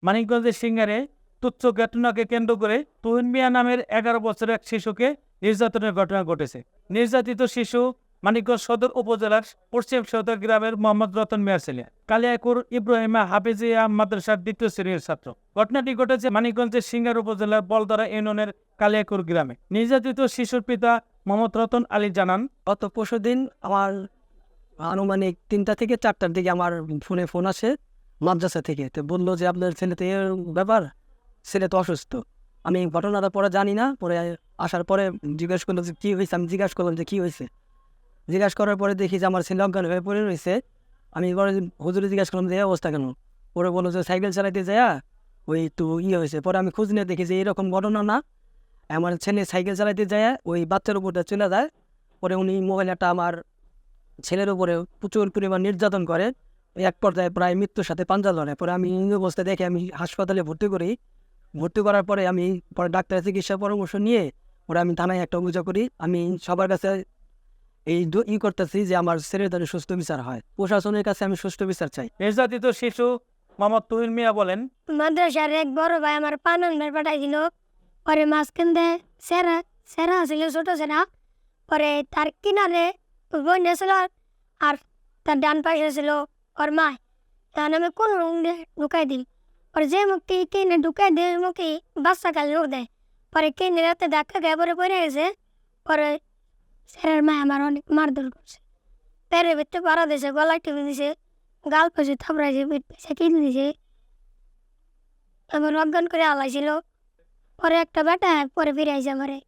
মানিকগঞ্জের সিঙ্গারে তুচ্ছ ঘটনাকে কেন্দ্র করে তুহিন মিয়া নামের 11 বছরের এক শিশুকে নির্যাতনের ঘটনা ঘটেছে। নির্যাতিত শিশু মানিকগঞ্জ সদর উপজেলার পশ্চিম সদর গ্রামের মোহাম্মদ রতন মিয়ার ছেলে। কালিয়াকুর ইব্রাহিমা হাফিজিয়া মাদ্রাসার 2য় শ্রেণীর ছাত্র। ঘটনাটি ঘটেছে মানিকগঞ্জের সিঙ্গার উপজেলার বলদরা ইউনিয়নের কালিয়াকুর গ্রামে। নির্যাতিত শিশুর পিতা মোহাম্মদ রতন আলী জানান, গত পরশুদিন আমার আনুমানিক 3টা থেকে 4টার দিকে আমার ফোনে ফোন আসে মাদ্রাসা থেকে। তো বললো যে আপনার ছেলেতে এর ব্যাপার, ছেলে তো অসুস্থ। আমি ঘটনাটা পরে জানি না, পরে আসার পরে জিজ্ঞেস করলো যে কী হয়েছে। আমি জিজ্ঞাসা করলাম যে কী হয়েছে। জিজ্ঞাসা করার পরে দেখি যে আমার ছেলে অজ্ঞান হয়ে পড়ে রয়েছে। আমি পরে হুজুরে জিজ্ঞাসা করলাম যে এই অবস্থা কেন। পরে বললো যে সাইকেল চালাইতে যায় ওই একটু হয়েছে। পরে আমি খোঁজ নিয়ে দেখি যে এরকম ঘটনা না, আমার ছেলে সাইকেল চালাইতে যায় ওই বাচ্চার উপরটা চলে যায়। পরে উনি মোবাইলটা আমার ছেলের উপরে প্রচুর পরিমাণ নির্যাতন করে, এক পর্যায়ে প্রায় মৃত্যুর সাথে পাঞ্জা লড়ে। পরে আমি এই অবস্থা দেখে আমি হাসপাতালে ভর্তি করি। ভর্তি করার পরে আমি পরে ডাক্তারের চিকিৎসা পরামর্শ নিয়ে পরে আমি থানায় একটা অভিযোগ করি। আমি সবার কাছে এই করতেছি যে আমার ছেলের যেন সুস্থ বিচার হয়। প্রশাসনের কাছে আমি সুস্থ বিচার চাই। নির্যাতিত শিশু মোহাম্মদ তুহিন মিয়া বলেন, মাদ্রাসার এক বড় ভাই আমার পানান্দার পাঠাইছিল। পরে মাঝখান দিয়ে সেরা সেরা ছিল, ছোট সেরা। পরে তার কিনারে বই ছিল, আর তার ডান পাশে ছিল ওর মা। তখন আমি কোন রুম দিয়ে ঢুকাই দিই। পরে যে মুক্তি কিনে ঢুকাই দিয়ে মুখে বাচ্চা কাল লোক দেয়। পরে কিনে রাতে ধাক্কা খেয়ে পরে গেছে। পরে সেরার মা আমার অনেক মারধর করছে, পেরে ভিতরে পাড়া দিয়েছে, গলায় টিপে দিছে, গাল পেছে, থাপড়াইছে, পিঠ পেছে, কিনে দিছে। এবার অজ্ঞান করে আলাইছিল। পরে একটা বেটা পরে ফিরে আইসে আমারে।